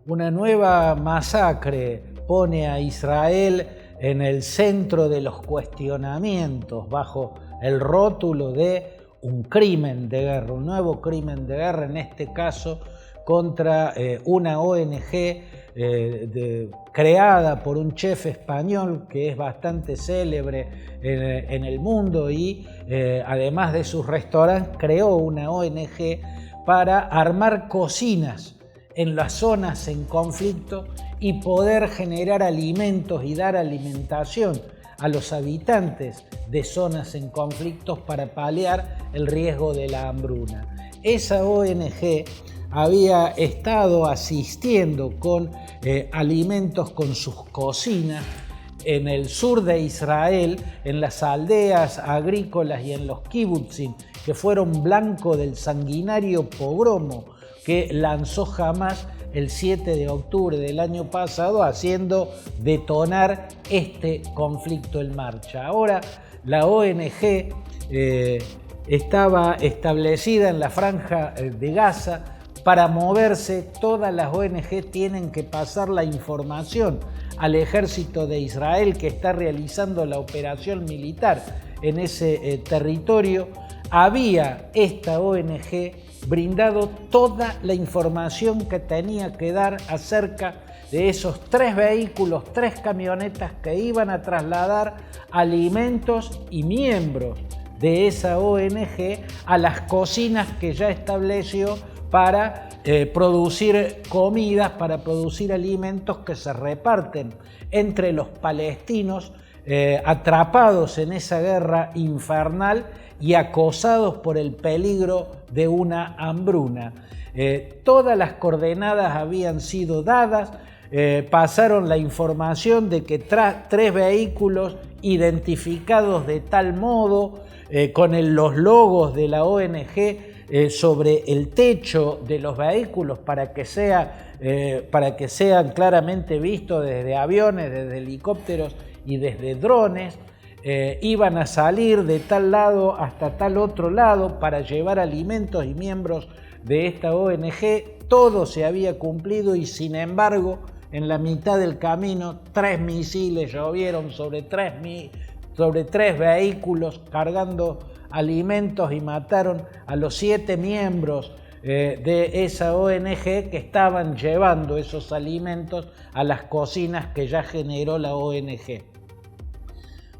Una nueva masacre pone a Israel en el centro de los cuestionamientos bajo el rótulo de un crimen de guerra, un nuevo crimen de guerra, en este caso contra una ONG creada por un chef español que es bastante célebre en el mundo y además de sus restaurantes creó una ONG para armar cocinas en las zonas en conflicto y poder generar alimentos y dar alimentación a los habitantes de zonas en conflictos para paliar el riesgo de la hambruna. Esa ONG había estado asistiendo con alimentos con sus cocinas en el sur de Israel, en las aldeas agrícolas y en los kibutzim, que fueron blanco del sanguinario pogromo que lanzó Hamás el 7 de octubre del año pasado, haciendo detonar este conflicto en marcha. Ahora la ONG estaba establecida en la franja de Gaza. Para moverse, todas las ONG tienen que pasar la información al ejército de Israel que está realizando la operación militar en ese territorio. Había esta ONG brindado toda la información que tenía que dar acerca de esos 3 vehículos, 3 camionetas que iban a trasladar alimentos y miembros de esa ONG a las cocinas que ya estableció para producir comidas, para producir alimentos que se reparten entre los palestinos atrapados en esa guerra infernal y acosados por el peligro de una hambruna. Todas las coordenadas habían sido dadas, pasaron la información de que 3 vehículos identificados de tal modo, con los logos de la ONG sobre el techo de los vehículos para que sean claramente vistos desde aviones, desde helicópteros y desde drones, iban a salir de tal lado hasta tal otro lado para llevar alimentos y miembros de esta ONG. Todo se había cumplido y sin embargo en la mitad del camino 3 misiles llovieron sobre 3 vehículos cargando alimentos y mataron a los 7 miembros de esa ONG que estaban llevando esos alimentos a las cocinas que ya generó la ONG.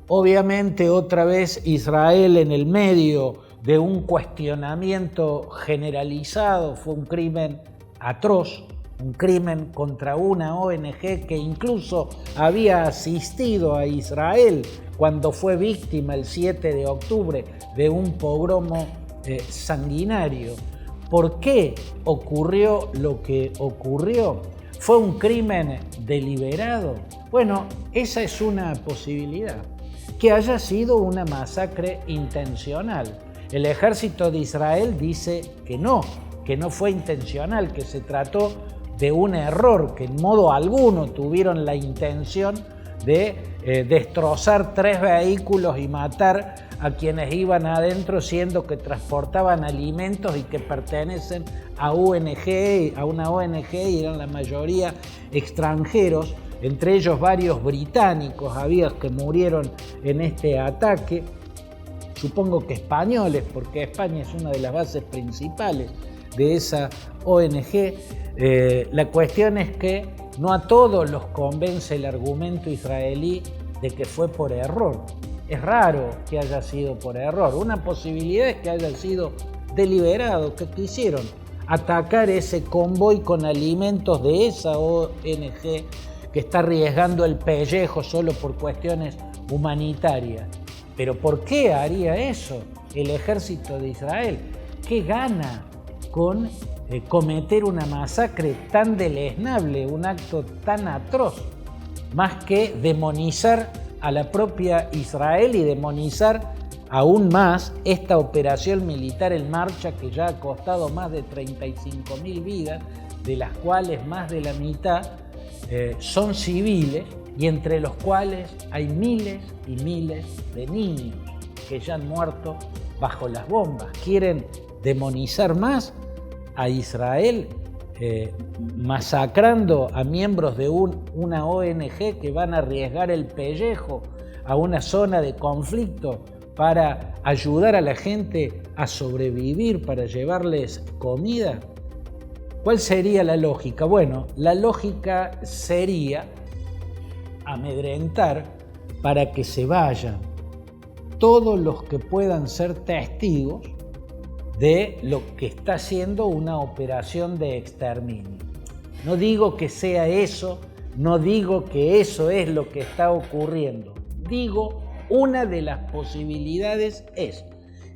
Obviamente otra vez Israel en el medio de un cuestionamiento generalizado, fue un crimen atroz, un crimen contra una ONG que incluso había asistido a Israel cuando fue víctima el 7 de octubre de un pogromo sanguinario. ¿Por qué ocurrió lo que ocurrió? ¿Fue un crimen deliberado? Bueno, esa es una posibilidad. Que haya sido una masacre intencional. El ejército de Israel dice que no fue intencional, que se trató de un error, que en modo alguno tuvieron la intención de destrozar 3 vehículos y matar a quienes iban adentro, siendo que transportaban alimentos y que pertenecen a una ONG y eran la mayoría extranjeros, entre ellos varios británicos había que murieron en este ataque, supongo que españoles, porque España es una de las bases principales de esa ONG. La cuestión es que no a todos los convence el argumento israelí de que fue por error. Es raro que haya sido por error. Una posibilidad es que haya sido deliberado, que quisieron atacar ese convoy con alimentos de esa ONG que está arriesgando el pellejo solo por cuestiones humanitarias. Pero ¿por qué haría eso el ejército de Israel? ¿Qué gana con cometer una masacre tan deleznable, un acto tan atroz? Más que demonizar a la propia Israel y demonizar aún más esta operación militar en marcha que ya ha costado más de 35.000 vidas, de las cuales más de la mitad son civiles y entre los cuales hay miles y miles de niños que ya han muerto bajo las bombas. ¿Quieren demonizar más a Israel? masacrando a miembros de una ONG que van a arriesgar el pellejo a una zona de conflicto para ayudar a la gente a sobrevivir, para llevarles comida? ¿Cuál sería la lógica? Bueno, la lógica sería amedrentar para que se vayan todos los que puedan ser testigos de lo que está siendo una operación de exterminio. No digo que sea eso, no digo que eso es lo que está ocurriendo. Digo, una de las posibilidades es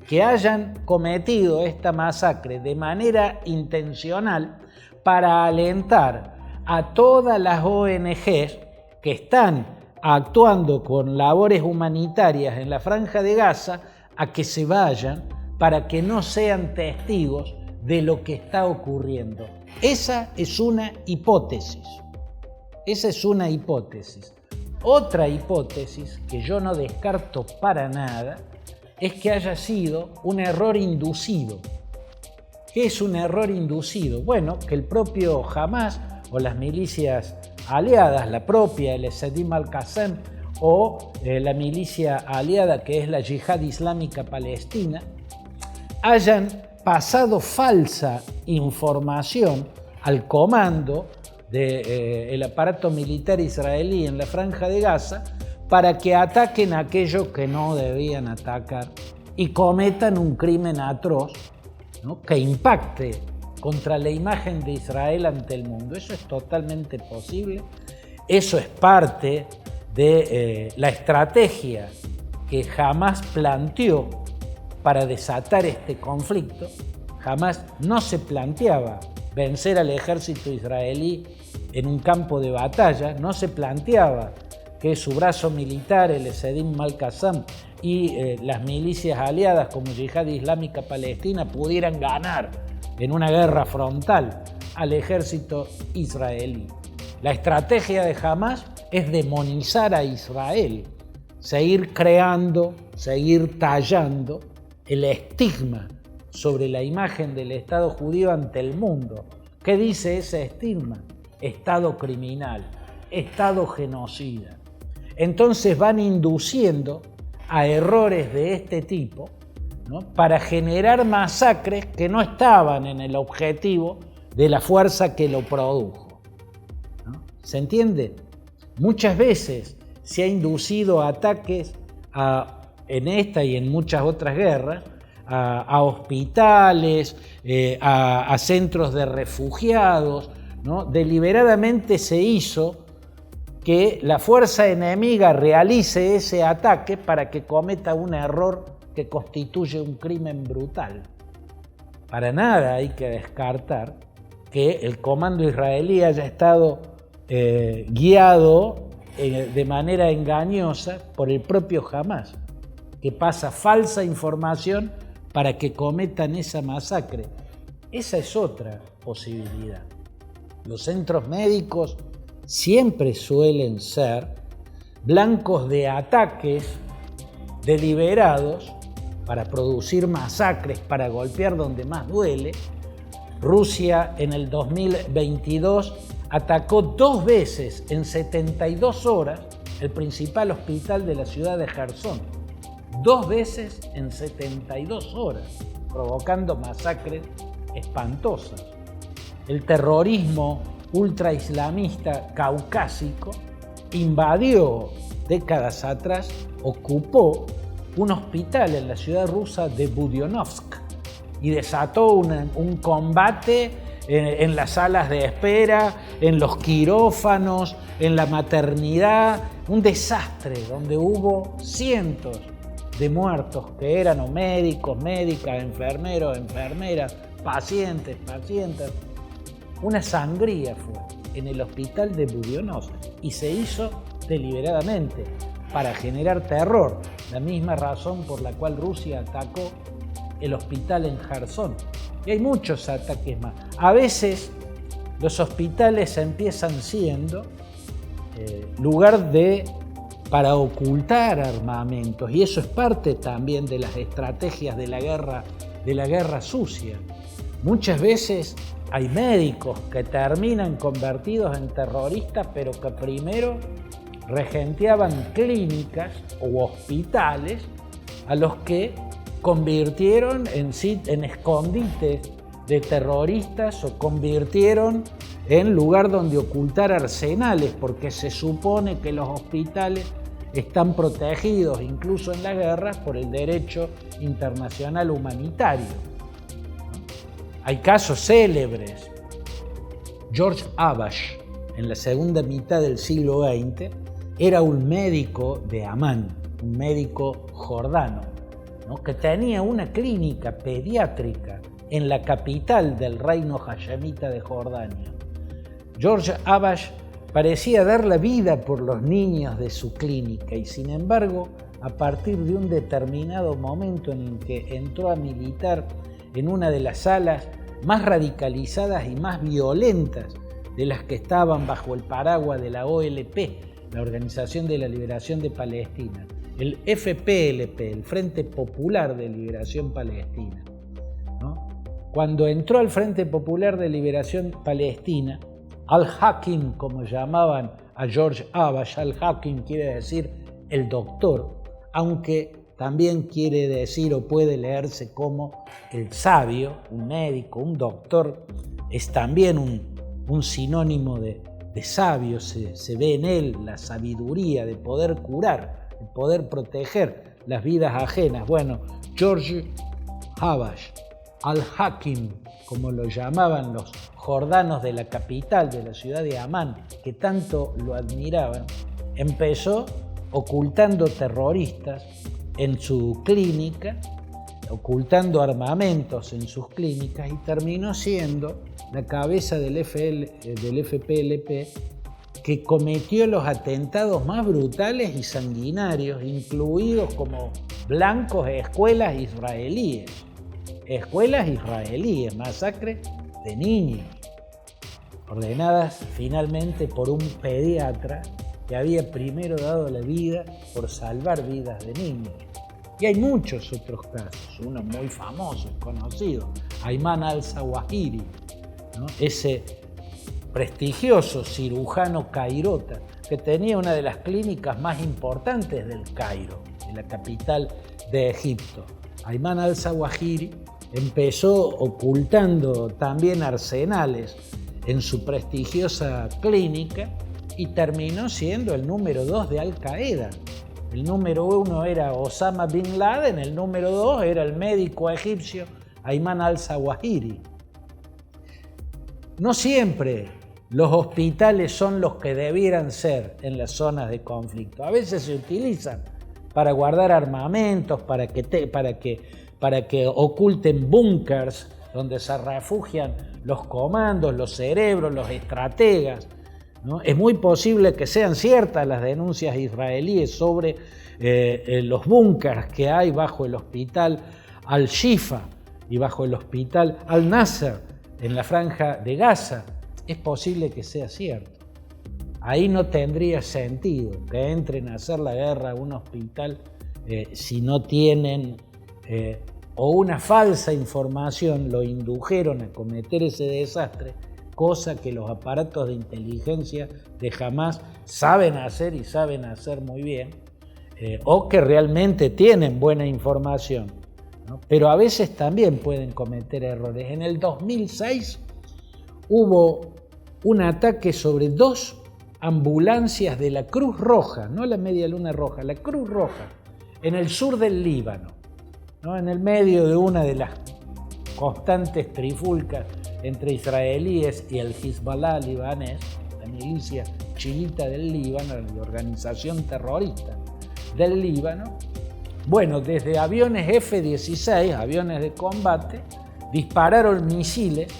que hayan cometido esta masacre de manera intencional para alentar a todas las ONGs que están actuando con labores humanitarias en la Franja de Gaza a que se vayan para que no sean testigos de lo que está ocurriendo. Esa es una hipótesis. Esa es una hipótesis. Otra hipótesis que yo no descarto para nada es que haya sido un error inducido. ¿Qué es un error inducido? Bueno, que el propio Hamas o las milicias aliadas, la propia, el Sedim al-Qassem o la milicia aliada que es la Yihad Islámica Palestina, hayan pasado falsa información al comando del aparato militar israelí en la Franja de Gaza para que ataquen aquello que no debían atacar y cometan un crimen atroz, ¿no?, que impacte contra la imagen de Israel ante el mundo. Eso es totalmente posible. Eso es parte de la estrategia que Hamás planteó para desatar este conflicto. Hamás no se planteaba vencer al ejército israelí en un campo de batalla, no se planteaba que su brazo militar, el Sedim al-Qassam y las milicias aliadas como Yihad Islámica Palestina pudieran ganar en una guerra frontal al ejército israelí. La estrategia de Hamás es demonizar a Israel, seguir creando, seguir tallando el estigma sobre la imagen del Estado judío ante el mundo. ¿Qué dice ese estigma? Estado criminal, Estado genocida. Entonces van induciendo a errores de este tipo, ¿no?, para generar masacres que no estaban en el objetivo de la fuerza que lo produjo, ¿no? ¿Se entiende? Muchas veces se ha inducido ataques en esta y en muchas otras guerras, a hospitales, a centros de refugiados, ¿no? Deliberadamente se hizo que la fuerza enemiga realice ese ataque para que cometa un error que constituye un crimen brutal. Para nada hay que descartar que el comando israelí haya estado guiado de manera engañosa por el propio Hamás, que pasa falsa información para que cometan esa masacre. Esa es otra posibilidad. Los centros médicos siempre suelen ser blancos de ataques deliberados para producir masacres, para golpear donde más duele. Rusia en el 2022 atacó 2 veces en 72 horas el principal hospital de la ciudad de Jersón. 2 veces en 72 horas, provocando masacres espantosas. El terrorismo ultraislamista caucásico invadió décadas atrás, ocupó un hospital en la ciudad rusa de Budyonnovsk y desató un combate en las salas de espera, en los quirófanos, en la maternidad, un desastre donde hubo cientos de muertos que eran o médicos, médicas, enfermeros, enfermeras, pacientes. Una sangría fue en el hospital de Budyonnovsk y se hizo deliberadamente para generar terror, la misma razón por la cual Rusia atacó el hospital en Jersón. Y hay muchos ataques más. A veces los hospitales empiezan siendo lugar para ocultar armamentos, y eso es parte también de las estrategias de la guerra sucia. Muchas veces hay médicos que terminan convertidos en terroristas, pero que primero regenteaban clínicas u hospitales a los que convirtieron en escondites de terroristas o convirtieron en lugar donde ocultar arsenales, porque se supone que los hospitales están protegidos, incluso en las guerras, por el derecho internacional humanitario. Hay casos célebres. George Habash, en la segunda mitad del siglo XX, era un médico de Amán, un médico jordano, ¿no?, que tenía una clínica pediátrica en la capital del reino hashemita de Jordania. George Habash parecía dar la vida por los niños de su clínica y, sin embargo, a partir de un determinado momento en el que entró a militar en una de las salas más radicalizadas y más violentas de las que estaban bajo el paraguas de la OLP, la Organización de la Liberación de Palestina, el FPLP, el Frente Popular de Liberación Palestina, ¿no? Cuando entró al Frente Popular de Liberación Palestina, Al-Hakim, como llamaban a George Habash, Al-Hakim quiere decir el doctor, aunque también quiere decir o puede leerse como el sabio, un médico, un doctor, es también un sinónimo de sabio, se ve en él la sabiduría de poder curar, de poder proteger las vidas ajenas. Bueno, George Habash, Al-Hakim, como lo llamaban los jordanos de la capital, de la ciudad de Amán, que tanto lo admiraban, empezó ocultando terroristas en su clínica, ocultando armamentos en sus clínicas, y terminó siendo la cabeza del FPLP, que cometió los atentados más brutales y sanguinarios, incluidos como blancos escuelas israelíes, masacres de niños, ordenadas finalmente por un pediatra que había primero dado la vida por salvar vidas de niños. Y hay muchos otros casos, uno muy famoso, conocido, Ayman al-Zawahiri, ¿no?, ese prestigioso cirujano cairota que tenía una de las clínicas más importantes del Cairo, de la capital de Egipto. Ayman al-Zawahiri empezó ocultando también arsenales en su prestigiosa clínica y terminó siendo el número 2 de Al-Qaeda. El número 1 era Osama Bin Laden, el número 2 era el médico egipcio Ayman al-Zawahiri. No siempre los hospitales son los que debieran ser en las zonas de conflicto. A veces se utilizan para guardar armamentos, para que oculten búnkers donde se refugian los comandos, los cerebros, los estrategas, ¿no? Es muy posible que sean ciertas las denuncias israelíes sobre los búnkers que hay bajo el hospital Al-Shifa y bajo el hospital Al-Nasser en la franja de Gaza. Es posible que sea cierto. Ahí no tendría sentido que entren a hacer la guerra a un hospital si no tienen o una falsa información lo indujeron a cometer ese desastre, cosa que los aparatos de inteligencia de Hamás saben hacer y saben hacer muy bien, o que realmente tienen buena información, ¿no? Pero a veces también pueden cometer errores. En el 2006 hubo un ataque sobre 2 ambulancias de la Cruz Roja, no la Media Luna Roja, la Cruz Roja, en el sur del Líbano, ¿no?, en el medio de una de las constantes trifulcas entre israelíes y el Hezbollah libanés, la milicia chiita del Líbano, la organización terrorista del Líbano. Bueno, desde aviones F-16, aviones de combate, dispararon misiles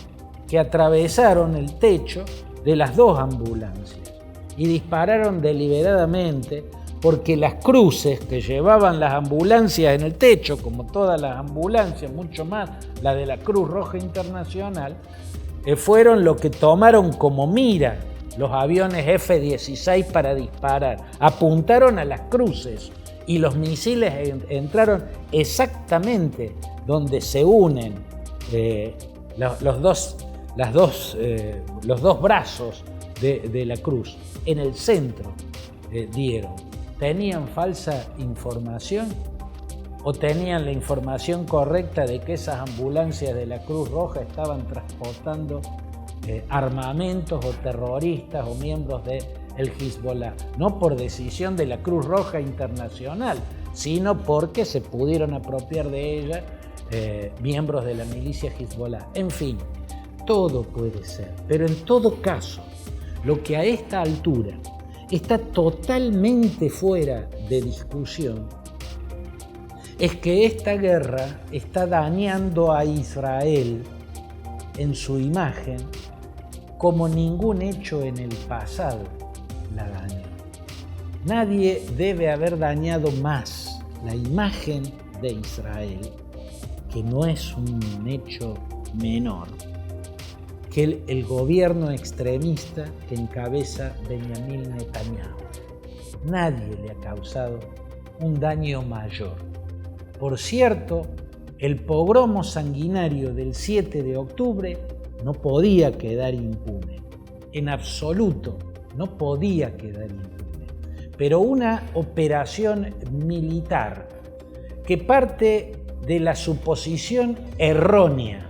que atravesaron el techo de las 2 ambulancias y dispararon deliberadamente porque las cruces que llevaban las ambulancias en el techo, como todas las ambulancias, mucho más la de la Cruz Roja Internacional, fueron lo que tomaron como mira los aviones F-16 para disparar. Apuntaron a las cruces y los misiles entraron exactamente donde se unen los dos brazos de la cruz, en el centro dieron. ¿Tenían falsa información o tenían la información correcta de que esas ambulancias de la Cruz Roja estaban transportando armamentos o terroristas o miembros del Hezbollah? No por decisión de la Cruz Roja Internacional, sino porque se pudieron apropiar de ella miembros de la milicia Hezbollah. En fin, todo puede ser, pero en todo caso, lo que a esta altura está totalmente fuera de discusión es que esta guerra está dañando a Israel en su imagen como ningún hecho en el pasado la dañó. Nadie debe haber dañado más la imagen de Israel, que no es un hecho menor, que el gobierno extremista que encabeza Benjamín Netanyahu. Nadie le ha causado un daño mayor. Por cierto, el pogromo sanguinario del 7 de octubre no podía quedar impune. En absoluto, no podía quedar impune. Pero una operación militar que parte de la suposición errónea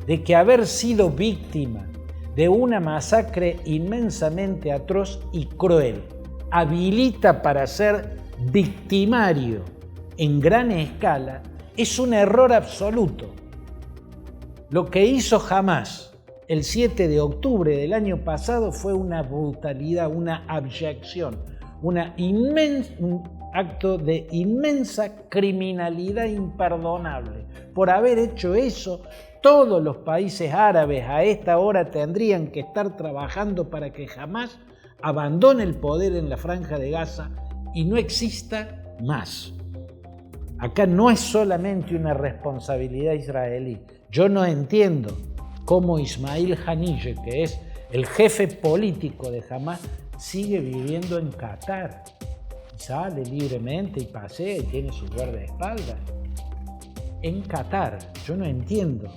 de que haber sido víctima de una masacre inmensamente atroz y cruel habilita para ser victimario en gran escala, es un error absoluto. Lo que hizo Hamás el 7 de octubre del año pasado fue una brutalidad, una abyección, un acto de inmensa criminalidad imperdonable. Por haber hecho eso, todos los países árabes a esta hora tendrían que estar trabajando para que Hamás abandone el poder en la Franja de Gaza y no exista más. Acá no es solamente una responsabilidad israelí. Yo no entiendo cómo Ismail Haniyeh, que es el jefe político de Hamás, sigue viviendo en Qatar. Sale libremente y pasea y tiene su guardaespaldas. En Qatar, yo no entiendo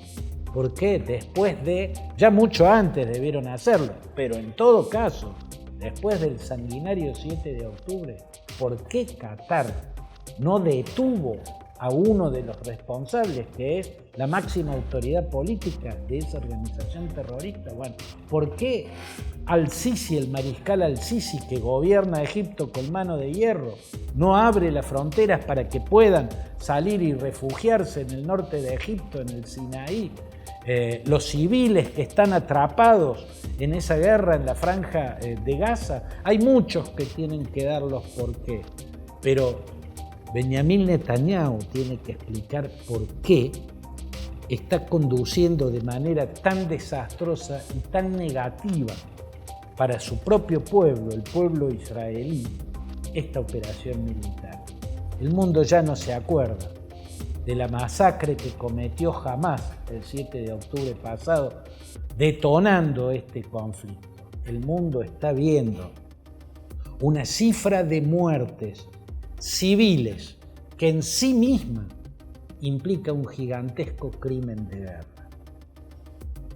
por qué después de, ya mucho antes debieron hacerlo, pero en todo caso, después del sanguinario 7 de octubre, ¿por qué Qatar no detuvo a uno de los responsables, que es la máxima autoridad política de esa organización terrorista? Bueno, ¿por qué al-Sisi, el mariscal al-Sisi, que gobierna Egipto con mano de hierro, no abre las fronteras para que puedan salir y refugiarse en el norte de Egipto, en el Sinaí? Los civiles que están atrapados en esa guerra en la Franja de Gaza, hay muchos que tienen que dar los porqué, pero Benjamín Netanyahu tiene que explicar por qué está conduciendo de manera tan desastrosa y tan negativa para su propio pueblo, el pueblo israelí, esta operación militar. El mundo ya no se acuerda de la masacre que cometió Hamás el 7 de octubre pasado, detonando este conflicto. El mundo está viendo una cifra de muertes civiles que en sí misma implica un gigantesco crimen de guerra.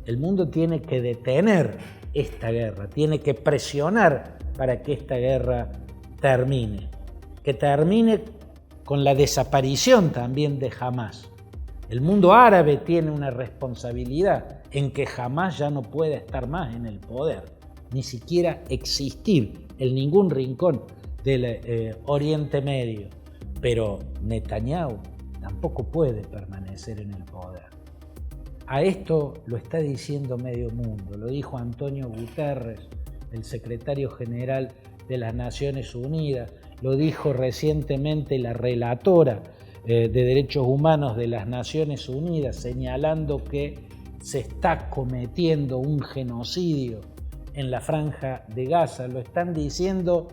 El mundo tiene que detener esta guerra, tiene que presionar para que esta guerra termine, que termine con la desaparición también de Hamás. El mundo árabe tiene una responsabilidad en que Hamás ya no pueda estar más en el poder, ni siquiera existir en ningún rincón del Oriente Medio. Pero Netanyahu tampoco puede permanecer en el poder. A esto lo está diciendo medio mundo, lo dijo Antonio Guterres, el secretario general de las Naciones Unidas, lo dijo recientemente la relatora de Derechos Humanos de las Naciones Unidas, señalando que se está cometiendo un genocidio en la Franja de Gaza. Lo están diciendo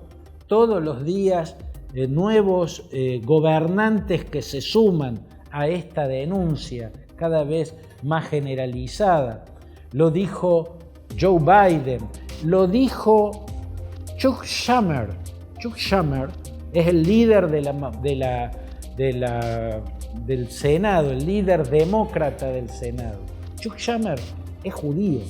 todos los días nuevos gobernantes que se suman a esta denuncia cada vez más generalizada. Lo dijo Joe Biden, lo dijo Chuck Schumer. Chuck Schumer es el líder del Senado, el líder demócrata del Senado. Chuck Schumer es judío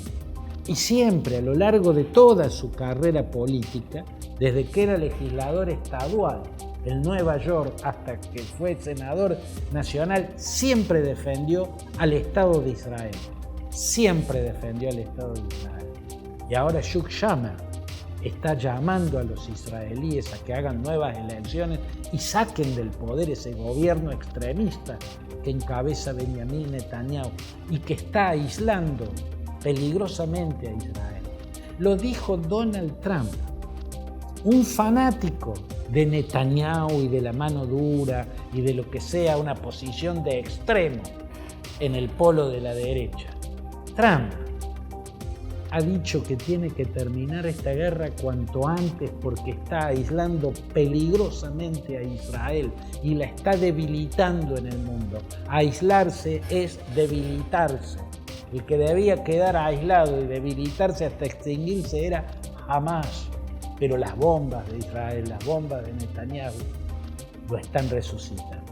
y siempre a lo largo de toda su carrera política, desde que era legislador estadual en Nueva York hasta que fue senador nacional, siempre defendió al Estado de Israel. Siempre defendió al Estado de Israel. Y ahora Chuck Schumer está llamando a los israelíes a que hagan nuevas elecciones y saquen del poder ese gobierno extremista que encabeza Benjamin Netanyahu y que está aislando peligrosamente a Israel. Lo dijo Donald Trump, un fanático de Netanyahu y de la mano dura y de lo que sea una posición de extremo en el polo de la derecha. Trump ha dicho que tiene que terminar esta guerra cuanto antes porque está aislando peligrosamente a Israel y la está debilitando en el mundo. Aislarse es debilitarse. El que debía quedar aislado y debilitarse hasta extinguirse era Hamás. Pero las bombas de Israel, las bombas de Netanyahu, lo están resucitando.